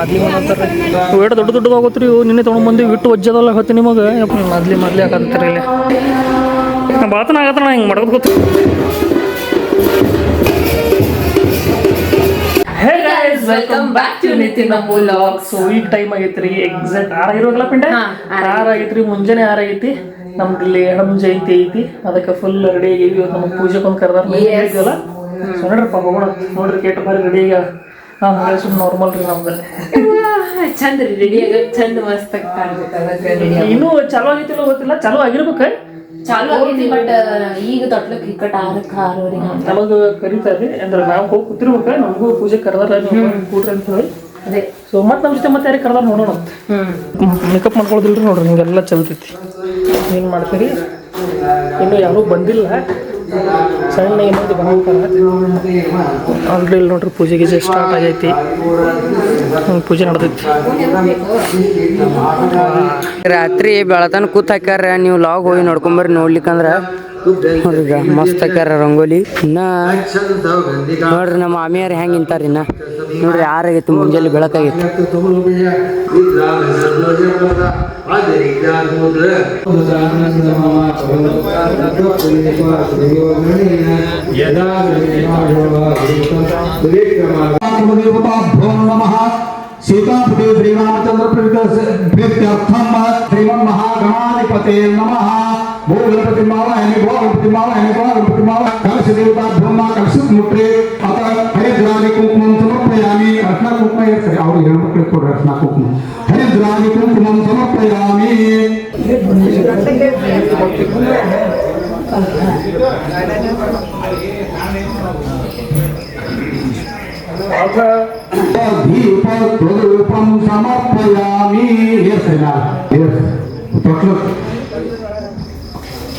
ಮಾದ್ಲಿ ಮಾಡತ್ತಾರೆ wait ದೊಡ್ಡ ದೊಡ್ಡದು ಆಗೋತ್ರಿ ನಿನ್ನೆ ತೊಗೊಂಡ್ಬಂದು ಇಟ್ಟು ವಜ್ಜದಲ್ಲ ಹೊತ್ತು ನಿಮಗೆ ಮಾದ್ಲಿ ಹಾಕತ್ತಾರೆ ಇಲ್ಲಿ ಬಾತನ ಆಗತ್ತಣ್ಣ ಹಿಂಗೆ ಮಾಡೋದು ಗೊತ್ತು. Hey guys, welcome back to Nitin Nambu Vlog. So ಈಗ ಟೈಮ್ ಆಗೈತ್ರಿ ಎಕ್ಸಾಕ್ಟ್ 6 ಆಗಿರೋಲ್ಲ ಪಿಂಡೆ 6 ಆಗೈತ್ರಿ ಮುಂಜಾನೆ 6 ಆಗೈತಿ. ನಮ್ದು ಇಲ್ಲಿ ಎಡಮ್ ಜಯಂತಿ ಐತಿ ಅದಕ್ಕೆ ಫುಲ್ ರೆಡಿ ಆಗೀವಿ. ನಮಗೆ ಪೂಜೆಗೆ ಒಂದು ಕರೆದಾರ ಇದೆಯಲ್ಲ ಸೊ ನೋಡ್ರಪ್ಪ ಹೋಗೋಣ ನೋಡ್ರಿ ಕೇಟ ಬಾರಿ ರೆಡಿ ಈಗ ಸುಮ್ಮನೆ ನಾರ್ಮಲ್ ರೀ ನಮ್ದಲ್ಲಿ ಚಂದ ರೀ ರೆಡಿ ಆಗ ಚಂದ ಮಸ್ತ್ ಇನ್ನೂ ಚಾಲು ಆಗೈತಿಲ್ಲ ಗೊತ್ತಿಲ್ಲ ಚಾಲು ಆಗಿರ್ಬೇಕು ಚಾಲು ಆಗೈತಿ ಬಟ್ ಈಗ ತೊಟ್ಲಕ್ಕೆ ಇಕ್ಕಟ್ಟ 6 ನಮಗೆ ಕರೀತಾರೆ ಅಂದ್ರೆ ನಾವು ಹೋಗಿ ಕೂತಿರ್ಬೇಕು ನಮಗೂ ಪೂಜೆ ಕರೆದಾರ ನೀವು ಕೂಡ್ರಿ ಅಂತ ಹೇಳಿ ಅದೇ ಸೊ ಮತ್ತೆ ನಮ್ಮ ಜೊತೆ ಮತ್ತೆ ಯಾರಿಗೆ ಕರೆದಾರ ನೋಡೋಣ ಅಂತ ಮೇಕಪ್ ಮಾಡ್ಕೊಳ್ದಿಲ್ರಿ ನೋಡ್ರಿ ಹಿಂಗೆಲ್ಲ ಚಲ್ತೈತಿ ಏನು ಮಾಡ್ತೀರಿ ಇನ್ನೂ ಯಾರೂ ಬಂದಿಲ್ಲ ಸಣ್ಣ ಏನಂತ ಬಂದ್ಬಿಟ್ಟಾರ ಆಲ್ರೆಡಿ ಇಲ್ಲಿ ನೋಡ್ರಿ ಪೂಜೆ ಗೀಜೆ ಸ್ಟಾರ್ಟ್ ಆಗೈತಿ ಪೂಜೆ ನಡೆದೈತಿ ರಾತ್ರಿ ಬೆಳತನ ಕೂತ್ ಹಾಕ್ಯಾರ ನೀವು ಲಾಗ್ ಹೋಗಿ ನೋಡ್ಕೊಂಬರ್ರಿ ನೋಡ್ಲಿಕ್ಕಂದ್ರ ನೋಡ್ರಿ ಮಸ್ತ್ ಹಾಕ್ಯಾರ ರಂಗೋಲಿ ಇನ್ನ ನೋಡ್ರಿ ನಮ್ಮ ಮಾಮಿಯಾರು ಹೆಂಗೆ ನಿಂತಾರ ಇನ್ನ ನೋಡ್ರಿ 6 ಆಗೈತಿ ಮುಂಜಾನೆ ಬೆಳಕಾಗೈತಿ सीतापति श्रीरामचंद्र प्रीत्यर्थम श्रीमन् महागणाधिपते नमः भो गणपति मावाहनि भो गणपति मावाहनि भो गणपति मावा कलश देवता ब्रह्मा कलश मुट्रे अत हरिद्राणि कुंकुमं समर्पयामि रत्न कुंकुम और हेमपत्र को रत्न कुंकुम हरिद्राणि कुंकुमं समर्पयामि दीपं समर्पयामि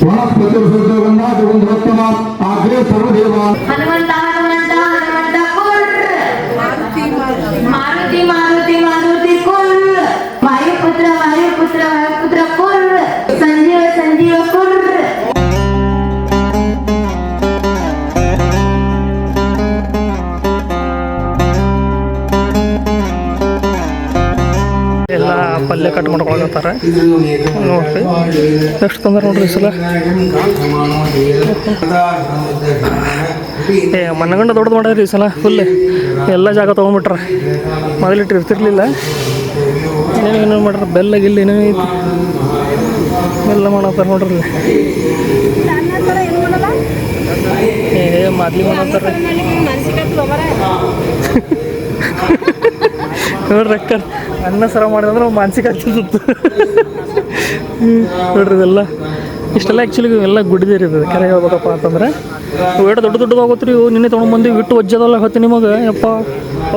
वनस्पतिर्शुद्धगन्धादिगन्धोत्तम आग्रे सर्वदेवा हनुमंत हनुमंत हनुमंत कुल मारुति मारुति मारुति कुल वायुपुत्र वायुपुत्र वायुपुत्र कुल संजीव संजीव कुल ಎಲ್ಲ ಪಲ್ಯ ಕಟ್ ಮಾಡ್ಕೊಳಕತ್ತಾರ ನೋಡ್ರಿ ಎಷ್ಟು ತಂದ್ರೆ ನೋಡ್ರಿ ಸಲ ಮನಗಂಡ ದೊಡ್ಡದು ಮಾಡ್ಯಾರ ಈ ಸಲ ಫುಲ್ ಎಲ್ಲ ಜಾಗ ತೊಗೊಂಡ್ಬಿಟ್ರ ಮೊದಲಿಟ್ಟು ಇರ್ತಿರ್ಲಿಲ್ಲ ಏನೇನು ಮಾಡ್ರ ಬೆಲ್ಲ ಗಿಲ್ಲ ಏನೇನು ಐತಿ ಬೆಲ್ಲ ಮಾಡತ್ತಾರ ನೋಡ್ರಿ ಮಾದ್ಲಿ ಮಾಡತ್ತಾರ ನೋಡ್ರಿ ಅಕ್ಕ ಅನ್ನ ಸರ ಮಾಡಿದ್ರೆ ಮಾನಸಿಕ ಆಗ್ತಿತ್ತು ನೋಡ್ರಿ ಇದೆಲ್ಲ ಇಷ್ಟೆಲ್ಲ ಆ್ಯಕ್ಚುಲಿ ಎಲ್ಲ ಗುಡ್ದಿರಿ ಇದು ಕೆರೆ ಹೇಳ್ಬೇಕಪ್ಪ ಅಂತಂದ್ರೆ ವೇಟ್ ದೊಡ್ಡ ದೊಡ್ಡದಾಗೋತ್ರಿ ನಿನ್ನೆ ತೊಗೊಂಡ್ಬಂದು ಇಟ್ಟು ವಜ್ಜದಲ್ಲ ಹೊತ್ತು ನಿಮಗೆ ಯಪ್ಪ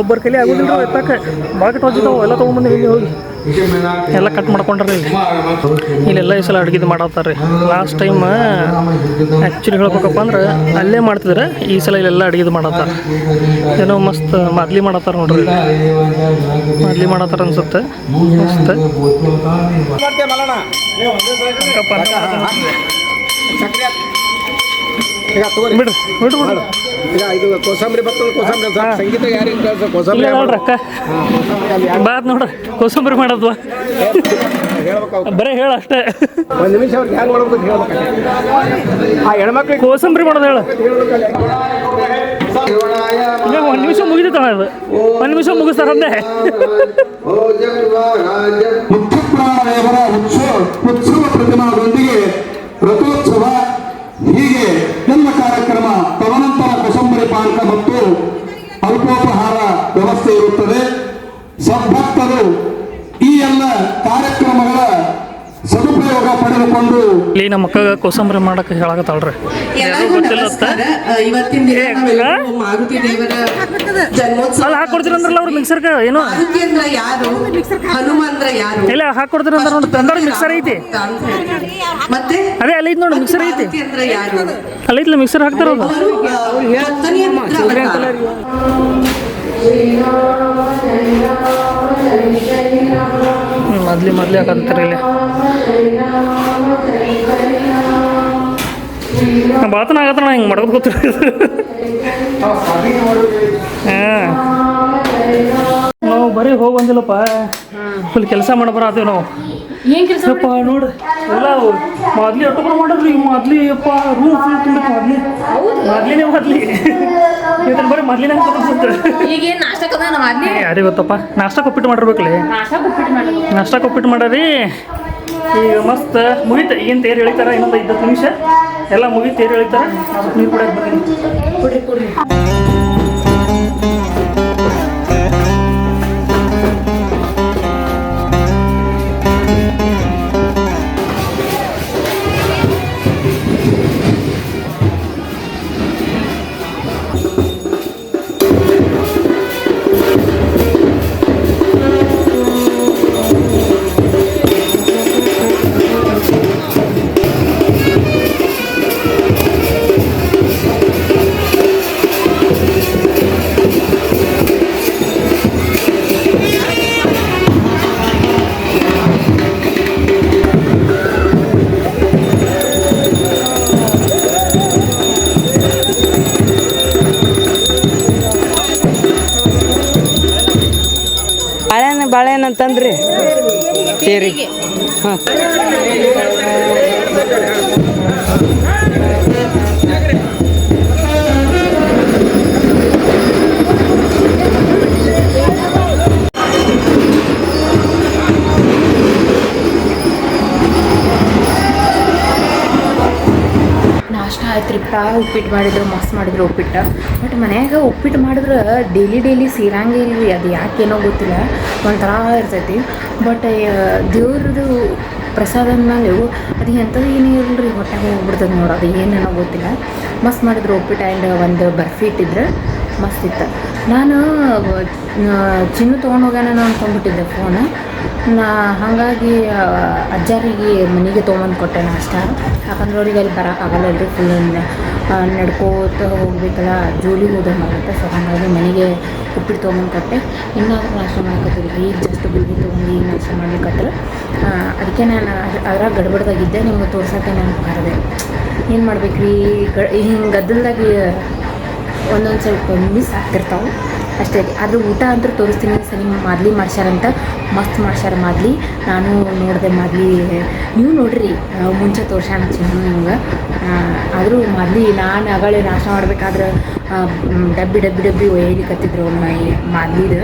ಒಬ್ಬರ ಕೈಲಿ ಆಗೋದಿಲ್ಲ ಎತ್ತಕ್ಕೆ ಭಾಳ ಕೆಟ್ಟ ವಜ್ಜದಾವು ಎಲ್ಲ ತೊಗೊಂಡ್ಬಂದು ಇಲ್ಲಿ ಹೋಗಿ ಎಲ್ಲ ಕಟ್ ಮಾಡ್ಕೊಂಡ್ರಿ ಇಲ್ಲೆಲ್ಲ ಈ ಸಲ ಅಡುಗೆ ಮಾಡತ್ತಾರ ರೀ ಲಾಸ್ಟ್ ಟೈಮ್ ಆ್ಯಕ್ಚುಲಿ ಹೇಳ್ಬೇಕಪ್ಪ ಅಂದ್ರೆ ಅಲ್ಲೇ ಮಾಡ್ತಿದ್ರೆ ಈ ಸಲ ಇಲ್ಲೆಲ್ಲ ಅಡುಗೆ ಮಾಡತ್ತಾರ ಏನೋ ಮಸ್ತ್ ಮಾದ್ಲಿ ಮಾಡತ್ತಾರ ನೋಡ್ರಿ ಮಾದ್ಲಿ ಮಾಡತ್ತಾರ ಅನ್ಸುತ್ತೆ ಮಸ್ತ್ ಬಿಡ್ರಿ ಬಿಡ್ರಿ ಬಿಡ್ರಿ ಕೋಸಂಬರಿ ಸಂಗೀತ ನೋಡ್ರಕ್ಕ ಬಾತ್ ನೋಡ್ರಿ ಕೋಸಂಬರಿ ಮಾಡೋದ್ವಾ ಬರೀ ಹೇಳ ಅಷ್ಟೇ ಒಂದು ನಿಮಿಷ ಅವ್ರಿಗೆ ಹ್ಯಾಂಗ ಮಾಡ್ಬೇಕು ಆ ಹೆಣ್ಮಕ್ಳಿಗೆ ಕೋಸಂಬರಿ ಮಾಡೋದು ಹೇಳ ಈಗ 1 ನಿಮಿಷ ಮುಗಿದಿತ್ತವ ಅದು 1 ನಿಮಿಷ ಮುಗಿಸ್ತಾರ ಅಂದೆ ಉತ್ಸವ ಪ್ರತಿಮಾದೊಂದಿಗೆ ರಥೋತ್ಸವ ಹೀಗೆ ಎಲ್ಲ ಕಾರ್ಯಕ್ರಮ ತದನಂತರ ಕೋಸಂಬರಿ ಪಾನಕ ಮತ್ತು ಅಲ್ಪೋಪಹಾರ ವ್ಯವಸ್ಥೆ ಇರುತ್ತದೆ. ಸದ್ಭಕ್ತರು ಈ ಎಲ್ಲ ಕಾರ್ಯಕ್ರಮಗಳ ಸದುಪಯೋಗ ಪಡೆದುಕೊಂಡು ಇಲ್ಲಿ ನಮ್ಮ ಮಕ್ಕಳ ಕೋಸಂಬರಿ ಮಾಡಕ್ಕೆ ಹೇಳಕತ್ತಾಳ್ರಿ ಇವತ್ತಿನ ದಿನ ಮಾರುತಿ ದೇವರ ಜನ್ಮೋತ್ಸವ ಅಲ್ಲಿ ಹಾಕೊಡ್ತೀರಂದ್ರಲ್ಲ ಅವ್ರು ಮಿಕ್ಸರ್ಗೆ ಏನೋ ಮಾರುತಿ ಅಂದ್ರ ಯಾರು ಹನುಮ ಅಂದ್ರ ಯಾರು ಇಲ್ಲ ಹಾಕೊಡ್ತೀರಂದ್ರ ನೋಡಿ ತಂದವ್ರ ಮಿಕ್ಸರ್ ಐತಿ ಮತ್ತೆ ಅದೇ ಅಲ್ಲಿ ಐತಿ ನೋಡಿ ಮಿಕ್ಸರ್ ಐತಿ ಮಾರುತಿ ಅಂದ್ರ ಯಾರು ಅಲ್ಲಿ ಐತಿಲ್ಲ ಮಿಕ್ಸರ್ ಹಾಕ್ತಾರ ಮೊದ್ಲಿ ಹಾಕಂತಾರೆ ಇಲ್ಲಿ ಬಾತನ ಆಗತ್ತಣ್ಣ ಹಿಂಗೆ ಮಾಡೋದು ಗೊತ್ತಿರ ನಾವು ಬರೀ ಹೋಗಿ ಬಂದಿಲ್ಲಪ್ಪ ಫುಲ್ ಕೆಲಸ ಮಾಡಬಾರದೇವು ನಾವು ಏನ್ ಕೆಲಸ ಯಪ್ಪ ನೋಡ್ರಿ ಎಲ್ಲ ಮೊದ್ಲಿ ಎಷ್ಟೊಬ್ಬರು ಮಾಡಿದ್ರಿ ಮೊದ್ಲಿ ಯಪ್ಪ ರೂಮ್ ಫುಲ್ ತುಂಬಿತ್ತು ಮೊದ್ಲಿನೇ ಇದನ್ನ ಬರೀ ಮೊದ್ಲಿನೇ ಈಗ ಏನ್ ನಾಷ್ಟಕ್ಕದ ನಮ್ಮ ಅಲ್ಲಿ ಯಾರಿಗೆ ಗೊತ್ತಪ್ಪ ನಾಷ್ಟಕ್ಕೆ ಉಪ್ಪಿಟ್ಟು ಮಾಡಿರ್ಬೇಕಲ್ಲಿ ನಾಷ್ಟಕ್ಕೆ ಉಪ್ಪಿಟ್ಟು ಮಾಡರಿ ಈಗ ಮಸ್ತ್ ಮುಗಿತ ಏನು ತೇರು ಎಳಿತಾರ ಇನ್ನೊಂದು 5 ನಿಮಿಷ ಎಲ್ಲ ಮುಗಿ ತೇರು ಎಳಿತಾರ ಅದಕ್ಕೆ ನೀರು ಕುಡಿಯಕ್ಕೆ ಬರ್ತೀನಿ ಕೊಡ್ರಿ ಬಾಳೆಹಣ್ಣು ಅಂತಂದ್ರಿ ಸೇರಿ ಹಾಂ ನಾಷ್ಟ ಆಯ್ತ್ರಿಪ್ಪ ಉಪ್ಪಿಟ್ಟು ಮಾಡಿದ್ರು ಮಸ್ತ್ ಮಾಡಿದ್ರು ಉಪ್ಪಿಟ್ಟು ಬಟ್ ಮನ್ಯಾಗ ಉಪ್ಪಿಟ್ಟು ಮಾಡಿದ್ರೆ ಡೈಲಿ ಸೇರಂಗೇ ಇಲ್ರಿ ಅದು ಯಾಕೇನೋ ಗೊತ್ತಿಲ್ಲ ಒಂಥರ ಇರ್ತೈತಿ ಬಟ್ ದೇವ್ರದ್ದು ಪ್ರಸಾದ ಅಂದಮೇಲೆ ಅದು ಎಂಥದ್ದು ಏನೂ ಇರಲ್ರಿ ಹೊಟ್ಟೆಗೆ ಹೋಗ್ಬಿಡ್ತದೆ ನೋಡಿ ಅದು ಏನೇನೋ ಗೊತ್ತಿಲ್ಲ ಮಸ್ತ್ ಮಾಡಿದ್ರು ಉಪ್ಪಿಟ್ಟು ಆ್ಯಂಡ್ ಒಂದು ಬರ್ಫಿ ಇಟ್ಟಿದ್ರೆ ಮಸ್ತ್ ಇತ್ತು ನಾನು ಚಿನ್ನು ತೊಗೊಂಡೋಗ್ಯಾನ ಅಂದ್ಕೊಂಡ್ಬಿಟ್ಟಿದ್ದೆ ಫೋನ್ ಹಾಗಾಗಿ ಅಜ್ಜಾರಿಗೆ ಮನೆಗೆ ತೊಗೊಂಬಂದು ಕೊಟ್ಟೆ ನಾಷ್ಟ ಯಾಕಂದ್ರೆ ಅವ್ರಿಗೆ ಅಲ್ಲಿ ಬರೋಕ್ಕಾಗಲ್ಲಲ್ರಿ ಫುಲ್ ನಡ್ಕೋತ ಹೋಗ್ಬೇಕಲ್ಲ ಜೋಲಿಗೆ ಹೋದಂಗಾಗುತ್ತೆ ಸೊ ಹಾಗಾಗಿ ಮನೆಗೆ ಉಪ್ಪಿಟ್ಟು ತೊಗೊಂಬಂದು ಕೊಟ್ಟೆ ಇನ್ನಾದ್ರೂ ನಾಷ್ಟ ಮಾಡಕತ್ತಿಲ್ಲ ಈಗ ಜಸ್ಟ್ ಗುಳ್ಗಿ ತೊಗೊಂಡು ಈಗ ನಾಷ್ಟ ಮಾಡ್ಲಿಕ್ಕತ್ರ ಅದಕ್ಕೆ ನಾನು ಅದ್ರಾಗ ಗಡ್ಬಡ್ದಾಗಿದ್ದೆ ನಿಮ್ಗೆ ತೋರ್ಸೋಕ್ಕೆ ನಾನು ಬರದೆ ಏನು ಮಾಡ್ಬೇಕ್ರಿ ಹಿಂಗೆ ಗದ್ದಲ್ದಾಗಿ ಒಂದೊಂದು ಸ್ವಲ್ಪ ಮಿಸ್ ಆಗ್ತಿರ್ತಾವೆ ಅಷ್ಟೇ ಆದರೂ ಊಟ ಅಂತೂ ತೋರಿಸ್ತೀನಿ ಸರಿ ಮಾದ್ಲಿ ಮಾಡ್ಸ್ಯಾರಂತ ಮಸ್ತ್ ಮಾಡ್ಸ್ಯಾರ ಮಾದ್ಲಿ ನಾನು ನೋಡಿದೆ ಮಾದ್ಲಿ ನೀವು ನೋಡ್ರಿ ಮುಂಚೆ ತೋರ್ಸ್ಯಾಣ ಚಿನ್ನು ನಿಮ್ಗೆ ಆದರೂ ಮಾದ್ಲಿ ನಾನು ಅಗಳೇ ನಾಷ್ಟ ಮಾಡ್ಬೇಕಾದ್ರೆ ಡಬ್ಬಿ ಒಯ್ಯಲಿಕತ್ತಿದ್ರು ಮಾದ್ಲಿದು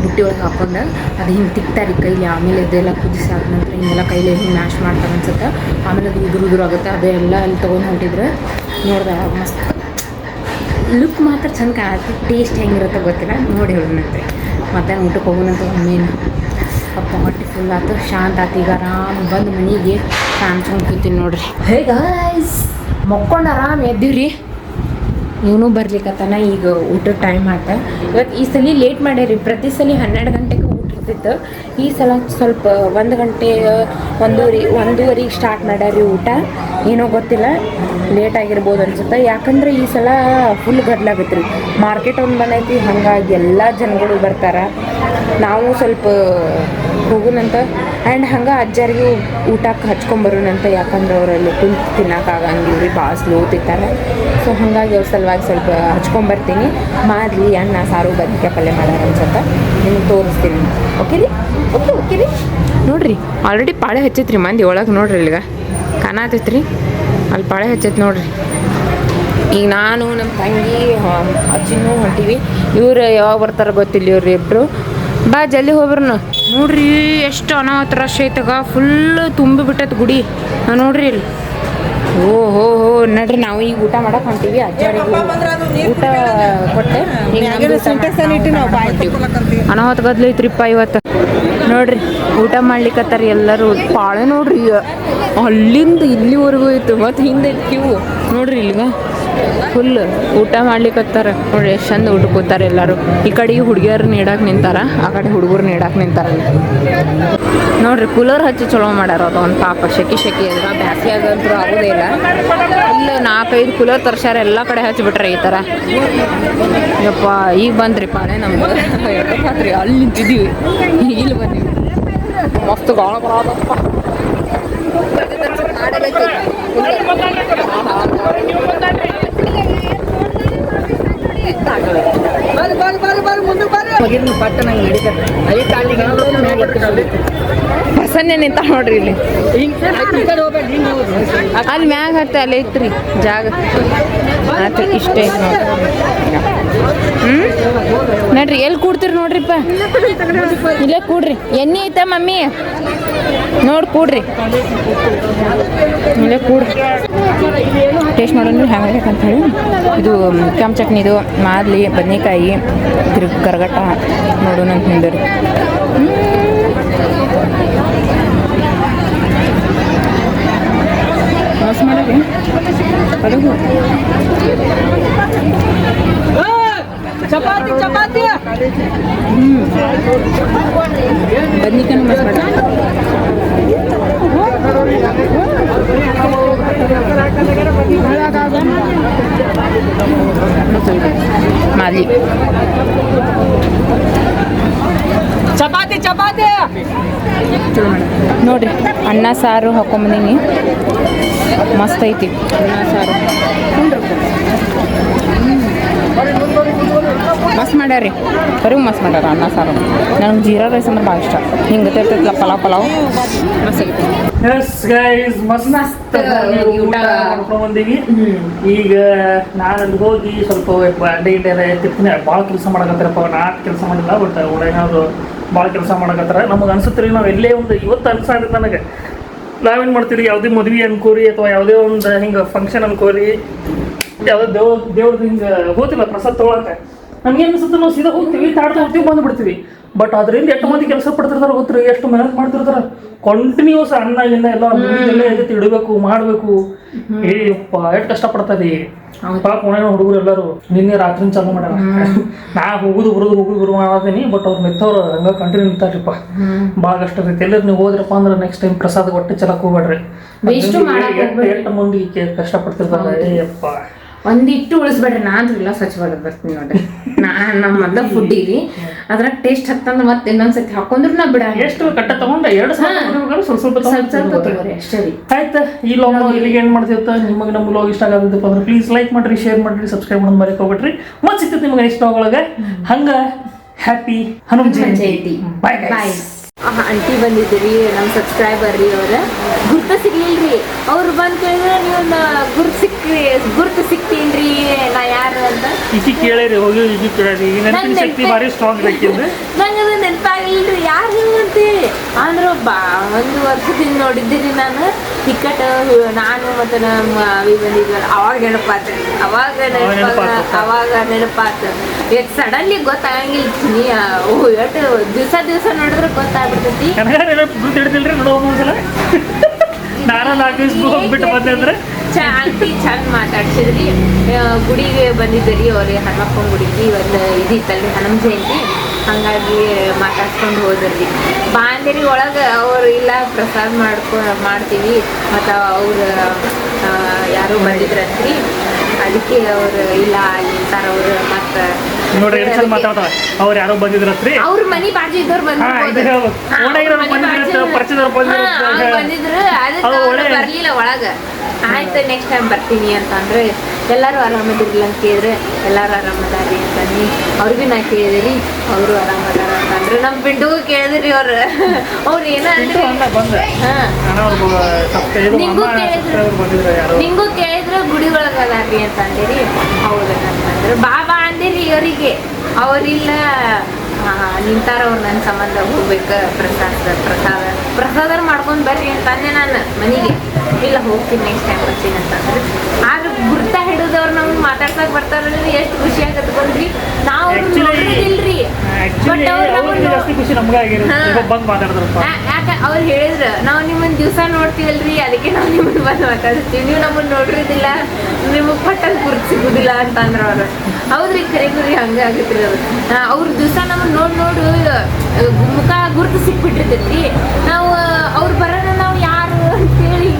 ಬುಟ್ಟಿ ಒಳಗೆ ಹಾಕೊಂಡು ಅದು ಹಿಂಗೆ ತಿಕ್ತಾರೆ ಕೈಲಿ ಆಮೇಲೆ ಅದೆಲ್ಲ ಕುದಿಸಿ ಆದ ನಂತರ ಹಿಂಗೆಲ್ಲ ಕೈಲಿ ಹಿಂಗೆ ನಾಶ ಮಾಡ್ತಾರೆ ಅನ್ಸುತ್ತೆ ಆಮೇಲೆ ಅದು ಉದುರು ಆಗುತ್ತೆ ಅದೆಲ್ಲ ಅಲ್ಲಿ ತೊಗೊಂಡು ಹೊಂಟಿದ್ರೆ ನೋಡಿದೆ ಮಸ್ತ್ ಲುಕ್ ಮಾತ್ರ ಚಂದ ಕಾಣತ್ತೆ ಟೇಸ್ಟ್ ಹೆಂಗಿರುತ್ತೆ ಗೊತ್ತಿಲ್ಲ ನೋಡಿ ಹೇಳೋಣಂತೆ ಮಧ್ಯಾಹ್ನ ಊಟಕ್ಕೆ ಹೋಗೋಣಂತ ಒಮ್ಮೇನು ಅಪ್ಪ ಹೊಟ್ಟೆ ಫುಲ್ ಆಯ್ತು ಶಾಂತ ಆಯ್ತು ಈಗ ಆರಾಮ್ ಬಂದು ಮನೆಗೆ ಸಾಮ್ಸ್ಕೊಂಡು ಕೂತೀನಿ ನೋಡ್ರಿ ಹೇ ಗಾಯ್ಸ್ ಮಕ್ಕೊಂಡು ಆರಾಮ್ ಎದ್ದೀವ್ರಿ ಇವನು ಬರ್ಲಿಕ್ಕತ್ತಾನ ಈಗ ಊಟದ ಟೈಮ್ ಆಯ್ತ ಇವತ್ತು ಈ ಸಲ ಲೇಟ್ ಮಾಡ್ಯಾರಿ ಪ್ರತಿ ಸಲ 12 ಗಂಟೆಗೆ ಊಟ ಇರ್ತಿತ್ತು ಈ ಸಲ ಸ್ವಲ್ಪ 1 ಗಂಟೆ ಒಂದೂವರೆಗೆ ಸ್ಟಾರ್ಟ್ ಮಾಡ್ಯಾರಿ ಊಟ ಏನೋ ಗೊತ್ತಿಲ್ಲ ಲೇಟ್ ಆಗಿರ್ಬೋದು ಅನ್ಸುತ್ತೆ ಯಾಕಂದ್ರೆ ಈ ಸಲ ಫುಲ್ ಗಡ್ಲಾಗತ್ತೆ ರೀ ಮಾರ್ಕೆಟ್ ಒಂದು ಬಂದೈತಿ ಹಾಗಾಗಿ ಎಲ್ಲ ಜನಗಳು ಬರ್ತಾರೆ ನಾವು ಸ್ವಲ್ಪ ಹೋಗೋಣಂತ ಆ್ಯಂಡ್ ಹಂಗೆ ಅಜ್ಜಾರಿಗೆ ಊಟಕ್ಕೆ ಹಚ್ಕೊಂಬರೋಣಂತ ಯಾಕಂದ್ರೆ ಅವರಲ್ಲಿ ಕುಂತು ತಿನ್ನೋಕ್ಕಾಗಂಗಿಲ್ಲ ರೀ ಭಾಳ ಸ್ಲೋ ತಿಂತಾರೆ ಸೊ ಹಾಗಾಗಿ ಅವ್ರ ಸಲುವಾಗಿ ಸ್ವಲ್ಪ ಹಚ್ಕೊಂಬರ್ತೀನಿ ಮಾದ್ಲಿ ಅನ್ನ ಸಾರು ಬದ್ನಿಕಾಯಿ ಪಲ್ಯ ಮಾಡ್ಯಾರ ಅನ್ಸುತ್ತೆ ನಿಮ್ಗೆ ತೋರಿಸ್ತೀನಿ ಓಕೆ ರೀ ನೋಡಿರಿ ಆಲ್ರೆಡಿ ಪಾಳೆ ಹಚ್ಚೈತ್ರಿ ಮಂದಿ ಒಳಗೆ ನೋಡ್ರಿ ಇಲ್ಲಿಗ ಕಾಣತೈತ್ರಿ ಅಲ್ಲಿ ಪಾಳೆ ಹಚ್ಚೈತೆ ನೋಡ್ರಿ ಈಗ ನಾನು ನಮ್ಮ ತಂಗಿ ಚಿನ್ನು ಹೊಂಟೀವಿ ಇವ್ರು ಯಾವಾಗ ಬರ್ತಾರೆ ಗೊತ್ತಿಲ್ಲ ಇವ್ರು ಇಬ್ಬರು ಬಾ ಜಲ್ದಿ ಹೋಗ್ಬರ್ನು ನೋಡ್ರಿ ಎಷ್ಟು ಅನಾಹುತ ರಶ್ ಐತಗ ಫುಲ್ ತುಂಬಿ ಬಿಟ್ಟೈತೆ ಗುಡಿ ನೋಡ್ರಿ ಇಲ್ಲಿ ಓಹೋ ನಡ್ರಿ ನಾವು ಈಗ ಊಟ ಮಾಡಕ್ಕೆ ಹೊಂಟೀವಿ ಅಜ್ಜಾರಿಗೆ ಊಟ ಕೊಟ್ಟೆ ಅನಾಹುತ ಗದ್ಲೈತ್ರಿಪ್ಪ ಇವತ್ತು ನೋಡ್ರಿ ಊಟ ಮಾಡ್ಲಿಕ್ಕತ್ತಾರ ಎಲ್ಲರೂ ಪಾಳೆ ನೋಡ್ರಿ ಅಲ್ಲಿಂದ ಇಲ್ಲಿವರೆಗೂ ಐತು ಮತ್ತು ಹಿಂದೆ ಕ್ಯೂ ನೋಡ್ರಿ ಇಲ್ಲಿಗ ಫುಲ್ ಊಟ ಮಾಡ್ಲಿಕ್ಕತ್ತಾರ ನೋಡ್ರಿ ಎಷ್ಟು ಚಂದ ಊಟ ಕೂತಾರೆ ಎಲ್ಲರೂ ಈ ಕಡೆಗೆ ಹುಡುಗಿಯರು ನೀಡಕ್ಕೆ ನಿಂತಾರ ಆ ಕಡೆ ಹುಡುಗರು ನೀಡಕ್ಕೆ ನಿಂತಾರ ನೋಡ್ರಿ ಕೂಲರ್ ಹಚ್ಚಿ ಚಲೋ ಮಾಡ್ಯಾರ ಅದು ಒಂದು ಪಾಪ ಶೆಕಿ ಅದ್ರ ಬ್ಯಾಸಿಗೆ ಆಗಂತೂ ಆಗೋದೇ ಇಲ್ಲ ಇಲ್ಲ 4-5 ಕೂಲರ್ ತರ್ಸ್ಯಾರ ಎಲ್ಲ ಕಡೆ ಹಚ್ಚಿಬಿಟ್ರೆ ಈ ಥರ ಯಪ್ಪ ಈಗ ಬಂದ್ರಿ ಪಾಳೆ ನಮ್ದು ಎಷ್ಟೊತ್ತಾತ್ರಿ ಅಲ್ಲಿ ನಿಂತಿದ್ದೀವಿ ಈಗ ಇಲ್ಲಿ ಬಂದೀವಿ ಮಸ್ತ್ ಗಾಳ ಬರೋದಪ್ಪ ಪ್ರಸನ್ನ ನಿಂತ ನೋಡ್ರಿ ಇಲ್ಲಿ ಅಲ್ಲಿ ಮ್ಯಾಗ ಹತ್ತ ಅಲ್ಲೇ ಐತ್ರಿ ಜಾಗ ಆತ್ರಿ ಇಷ್ಟೇ ಐತಿ ನೋಡ್ರಿ ನೋಡ್ರಿ ಎಲ್ಲಿ ಕೂಡ್ತೀರಿ ನೋಡ್ರಿಪ್ಪ ಇಲ್ಲೇ ಕೂಡ್ರಿ ಎಣ್ಣೆ ಐತ ಮಮ್ಮಿ ನೋಡಿ ಕೂಡ್ರಿ ಇಲ್ಲೇ ಕೂಡ್ರಿ ಟೇಸ್ಟ್ ಮಾಡೋಣ ಹೆಂಗೆ ಅಂತ ಹೇಳಿ ಇದು ಕೆಂಪು ಚಟ್ನಿದು ಮಾದ್ಲಿ ಬದನೆಕಾಯಿ ಗರಗಟ್ಟ ನೋಡೋಣ ಅಂತ ನಿಂದ್ರಿ ವಾಸ ಮಾಡರಿ ಅಡುಗು ಚಪಾತಿ ಚಪಾತಿ ಬದ್ನಿಕಾಯಿ ಮಸ್ತ್ ಮಾಡಿ ಮಾದ್ಲಿ ಚಪಾತಿ ಚಪಾತಿ ನೋಡ್ರಿ ಅನ್ನ ಸಾರು ಹಾಕೊಂಬಂದೀನಿ ಮಸ್ತ್ ಐತಿ ಅನ್ನ ಸಾರು ಮಸ್ತ್ ಮಾಡ್ಯಾರಿ ಬರೀ ಮಸ್ತ್ ಮಾಡ್ಯಾರ ಅನ್ನ ಸಾರು ನನಗೆ ಜೀರಾ ರೈಸ್ ಅಂದ್ರೆ ಭಾಳ ಇಷ್ಟ ಹಿಂಗೆ ಗೊತ್ತಿರ್ತೈತಲ್ಲ ಪಲಾವ್ ಮಸ್ತ್ ಐತಿ ಎಸ್ ಗೈಸ್ ಮಸ್ತ್ ಊಟ ಮಾಡ್ಕೊಂಡು ಬಂದೀವಿ ಈಗ ನಾನು ಅಲ್ಲಿ ಹೋಗಿ ಸ್ವಲ್ಪ ಅಡ್ಡೆ ತಿಪ್ಪನೆ ಭಾಳ ಕೆಲಸ ಮಾಡಕತ್ತಾರಪ್ಪ ನಾಲ್ಕು ಕೆಲಸ ಮಾಡಿಲ್ಲ ಬಟ್ ಏನಾದ್ರು ಭಾಳ ಕೆಲಸ ಮಾಡಕತ್ತಾರ ನಮಗೆ ಅನ್ಸುತ್ತೆ ನಾವು ಎಲ್ಲೇ ಒಂದು ಇವತ್ತು ಅನ್ಸಾದ್ರೆ ನನಗೆ ನಾವೇನು ಮಾಡ್ತೀವಿ ಯಾವುದೇ ಮದುವೆ ಅನ್ಕೋರಿ ಅಥವಾ ಯಾವುದೇ ಒಂದು ಹಿಂಗೆ ಫಂಕ್ಷನ್ ಅನ್ಕೋರಿ ಯಾವುದೋ ದೇವ್ರದ್ದು ಹಿಂಗೆ ಹೋಗ್ತಿಲ್ಲ ಪ್ರಸಾದ ತೊಗೊಳಕ್ಕೆ ನಮ್ಗೆ ಅನ್ಸುತ್ತೆ ನಾವು ಸೀದಾ ಹೋಗ್ತೀವಿ ತಾಡ್ತಾ ಹೋಗ್ತೀವಿ ಬಂದುಬಿಡ್ತೀವಿ ಬಟ್ ಅದರಿಂದ ಎಷ್ಟು ಮಂದಿ ಕೆಲಸ ಪಡ್ತಿರ್ತಾರೆ ಗೊತ್ತಿರಿ ಎಷ್ಟು ಮೆಹನತ್ ಮಾಡ್ತಿರ್ತಾರೆ ಕಂಟಿನ್ಯೂಸ್ ಅನ್ನ ಗಿನ್ನ ಎಲ್ಲ ಎದ್ದು ಇಡಬೇಕು ಮಾಡಬೇಕು ಏಪ್ಪ ಎಷ್ಟು ಕಷ್ಟಪಡ್ತದೆ ಪಾಪ ಒಣಗಿನ ಹುಡುಗರು ಎಲ್ಲರೂ ನಿನ್ನೆ ರಾತ್ರಿ ಚಾಲು ಮಾಡ್ಯಾರ ನಾ ಹೋಗುದು ಬರು ಮಾಡತೀನಿ ಬಟ್ ಅವ್ರು ಮೆತ್ತವ್ರು ಹಂಗ ಕಂಟಿನ್ಯೂ ನಿಂತಾರ್ರಿಪ್ಪ ಭಾಳ ಕಷ್ಟ ಇರ್ತೈತಿ ಎಲ್ಲರೂ ನೀವು ಹೋದ್ರಪ್ಪ ಅಂದ್ರೆ ನೆಕ್ಸ್ಟ್ ಟೈಮ್ ಪ್ರಸಾದ ಹೊಟ್ಟೆ ಚೆಲ್ಲಕ್ಕೆ ಹೋಗ್ಬೇಡ್ರಿ ಎಷ್ಟು ಮಂದಿ ಕಷ್ಟಪಡ್ತಿರ್ತಾರೆ ಏಪ್ಪ ಒಂದಿಟ್ಟು ಉಳಿಸ್ಬೇಡ್ರಿ ನಾನು ಇಲ್ಲ ಸ್ವಚ್ಛ ಮಾಡೋದು ಬರ್ತೀನಿ ನೋಡ್ರಿ ನಮ್ಮ ಮೊದಲ ಫುಡ್ ಇರಿ ಅದ್ರಾಗ ಟೇಸ್ಟ್ ಹತ್ತಂದ್ರೆ ಮತ್ತೆ ಇನ್ನೊಂದ್ಸತಿ ಹಾಕೊಂಡ್ರು ನಾ ಬಿಡ ಎಷ್ಟು ಕಟ್ಟ ತಗೊಂಡ 2 ಸಾವಿರ ಸ್ವಲ್ಪ ತಗೋರಿ ಅಷ್ಟೇ ರೀ ಆಯ್ತು ಈ ಲಾಗ್ ಇಲ್ಲಿಗೆ ಏನು ಮಾಡ್ತಿರ್ತ ನಿಮಗೆ ನಮ್ಮ ಲಾಗ್ ಇಷ್ಟ ಆಗತ್ತಪ್ಪ ಅಂದ್ರೆ ಪ್ಲೀಸ್ ಲೈಕ್ ಮಾಡ್ರಿ ಶೇರ್ ಮಾಡ್ರಿ ಸಬ್ಸ್ಕ್ರೈಬ್ ಮಾಡೋದು ಮರೆಯಕ್ಕೆ ಹೋಗ್ಬಿಟ್ರಿ ಮತ್ತೆ ಸಿಗ್ತೈತೆ ನಿಮಗೆ ನೆಕ್ಸ್ಟ್ ಲಾಗ್ ಒಳಗೆ ಹಂಗ ಹ್ಯಾಪಿ ಹನುಮ ಜಯಂತಿ ಬಾಯ್ ಬಾಯ್ ಆಂಟಿ ಬಂದಿದ್ದೀರಿ ನಮ್ಮ ಸಬ್ಸ್ಕ್ರೈಬರ್ ರೀ ಅವ್ರ ಗುರ್ತ ಸಿಗ್ಲಿಲ್ರಿ ಅವ್ರು ಬಂದು ಕೇಳಿದ್ರೆ ನೀವು ಗುರ್ತು ಸಿಕ್ತೀನ್ರಿ ನಾ ಯಾರು ಅಂತ ಈಕಿ ಕೇಳಿರಿ ಹೋಗಿ ಈಕಿ ಕೇಳಿರಿ ಈಗ ನೆನಪಿನ ಶಕ್ತಿ ಭಾರಿ ಸ್ಟ್ರಾಂಗ್ ಬೇಕಿದ್ರೆ ನಂಗೆ ಅದು ನೆನಪಾಗಿಲ್ರಿ ಯಾರು ನೀವು ಅಂತೇಳಿ ಅಂದ್ರು ಒಂದು ವರ್ಷದಿಂದ ನೋಡಿದ್ದೀರಿ ನಾನು ಟಿಕೆಟ್ ನಾನು ಮತ್ತು ನಮ್ಮ ಅವಿ ಬಂದಿದ್ವಲ್ಲ ಅವಾಗ ನೆನಪಾತ್ರಿ ಅವಾಗ ನೆನಪಾತು ಈಗ ಸಡನ್ಲಿ ಗೊತ್ತಾಗಂಗಿಲ್ಲ ಎಷ್ಟು ದಿವಸ ನೋಡಿದ್ರೆ ಗೊತ್ತಾಗ್ಬಿಡ್ತೈತಿ ತಿಳಿದಿಲ್ರಿ ನೋಡೋ ಒಂದ್ಸಲ ನಾನು 4 ದಿವಸ ಹೋಗ್ಬಿಟ್ಟು ಬಂದೆ ಅಂದ್ರೆ ಆಂಟಿ ಚಂದ ಮಾತಾಡ್ಸಿದ್ರಿ ಗುಡಿಗೆ ಬಂದಿದ್ದೀರಿ ಅವ್ರಿಗೆ ಹನುಮಪ್ಪನ ಗುಡಿಗೆ ಒಂದು ಇದಿತ್ತಲ್ರಿ ಹನುಮ ಜಯಂತಿ ಹಾಗಾಗಿ ಮಾತಾಡ್ಸ್ಕೊಂಡು ಹೋದ್ರಿ ಬಾಂದೇರಿ ಒಳಗೆ ಅವ್ರು ಇಲ್ಲ ಪ್ರಸಾದ ಮಾಡ್ತೀವಿ ಮತ್ತು ಅವ್ರು ಯಾರು ಬಂದಿದ್ರಂತ್ರಿ ಅದಕ್ಕೆ ಅವ್ರು ಇಲ್ಲ ನಿಂತಾರ ಅವ್ರು ಮತ್ತೆ ನೋಡ್ರಿ ಎಷ್ಟು ಮಾತಾಡ್ತಾವ ಅವ್ರು ಯಾರೋ ಬಂದಿದ್ರತ್ರಿ ಅವ್ರ ಮನಿ ಬಾಜು ಇದ್ದವ್ರು ಬಂದಿದ್ರು ಅದಕ್ಕೆ ಬರ್ಲಿಲ್ಲ ಒಳಗ ಆಯ್ತು ನೆಕ್ಸ್ಟ್ ಟೈಮ್ ಬರ್ತೀನಿ ಅಂತಂದ್ರೆ ಎಲ್ಲರೂ ಆರಾಮದಿರ್ಲಿಲ್ಲ ಅಂತ ಕೇಳಿದ್ರೆ ಎಲ್ಲರೂ ಆರಾಮದಾರಿ ಅಂತಂದು ಅವ್ರಿಗೂ ನಾ ಕೇಳಿದ್ರಿ ಅವರು ಆರಾಮದಾರ ಅಂತಂದ್ರೆ ನಮ್ಮ ಬಿಂಡುಗೂ ಕೇಳಿದ್ರಿ ಅವ್ರು ಏನ ನಿಂಗೂ ಕೇಳಿದ್ರು ಗುಡಿ ಒಳಗ ಅದಾರ್ರಿ ಅಂತ ಅಂದಿರಿ ಹೌದಂತಂದ್ರೆ ಬಾ ಅಂದಿರಿ ಇವರಿಗೆ ಅವರಿಲ್ಲ ನಿಂತಾರ ಅವ್ರು ನನ್ನ ಸಂಬಂಧ ಹೋಗ್ಬೇಕು ಪ್ರಸಾದ ಮಾಡ್ಕೊಂಡು ಬರ್ರಿ ಅಂತಂದೆ ನಾನು ಮನೆಗೆ ಇಲ್ಲ ಹೋಗ್ತೀನಿ ನೆಕ್ಸ್ಟ್ ಟೈಮ್ ಬರ್ತೀನಿ ಅಂತಂದ್ರೆ ಆಗ ಗುರ್ತ ಹಿಡಿದವ್ರು ನಮ್ಗೆ ಮಾತಾಡ್ಸಕ್ ಬರ್ತಾರಲ್ರಿ ಎಷ್ಟು ಖುಷಿ ಆಗತ್ತೆ ಬಂದ್ರಿ ನಾವು ನೋಡಿದಿಲ್ರಿ ಬಟ್ ಯಾಕೆ ಅವ್ರು ಹೇಳಿದ್ರು ನಾವು ನಿಮ್ಮನ್ನ ದಿವಸ ನೋಡ್ತೀವಲ್ರಿ ಅದಕ್ಕೆ ನಾವು ನಿಮ್ಮನ್ನ ಬಂದು ಮಾತಾಡ್ತೀವಿ ನೀವು ನಮ್ಮನ್ನ ನೋಡಿರೋದಿಲ್ಲ ನಿಮಗೆ ಪಟ್ಟಲ್ಲಿ ಗುರ್ತು ಸಿಗುದಿಲ್ಲ ಅಂತಂದ್ರೆ ಅವ್ರು ಹೌದ್ರಿ ಕರೆಗುರಿ ಹಂಗ ಆಗತ್ರಿ ಅವ್ರ ದಿವಸ ನಮ್ಮನ್ನ ನೋಡು ಮುಖ ಗುರ್ತು ಸಿಕ್ಬಿಟ್ಟಿರ್ತೈತಿ ನಾವು ಅವ್ರು ಬರೋಣ ನಾವು ಯಾರು ಅಂತೇಳಿ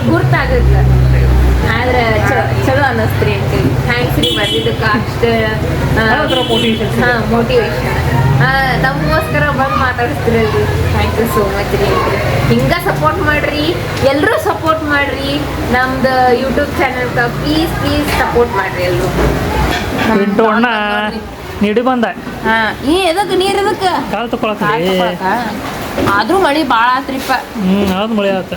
ಗುರ್ತಾಗಲ್ಲ ಆದ್ರೆ ಚಲೋ ಅನ್ನಿಸ್ತ್ರಿ ಅಂತೇಳಿ ಥ್ಯಾಂಕ್ಸ್ ರೀ ಬಂದಿದ್ದಕ್ಕೆ ಅಷ್ಟು ಮೋಟಿವೇಶನ್ ನಮಗೋಸ್ಕರ ಬಂದು ಮಾತಾಡಿಸ್ತಿರಲ್ರಿ ಥ್ಯಾಂಕ್ ಯು ಸೋ ಮಚ್ ರೀ ಹಿಂಗೆ ಸಪೋರ್ಟ್ ಮಾಡ್ರಿ ಎಲ್ಲರೂ ಸಪೋರ್ಟ್ ಮಾಡ್ರಿ ನಮ್ದು ಯೂಟ್ಯೂಬ್ ಚಾನಲ್ಗೆ ಪ್ಲೀಸ್ ಸಪೋರ್ಟ್ ಮಾಡ್ರಿ ಎಲ್ಲರೂ ಪಿಂಟು ಅಣ್ಣ ನಿಡಿ ಬಂದ ಹಾ ಈ ಎದಕ್ಕೆ ನೀರು ಎದಕ್ಕೆ ಕಾಲು ತಕೊಳಕ್ರಿ ಆದ್ರೂ ಮಳಿ ಭಾಳ ಆತ್ರಿಪ್ಪ ಹೌದು ಮಳೆ ಆತ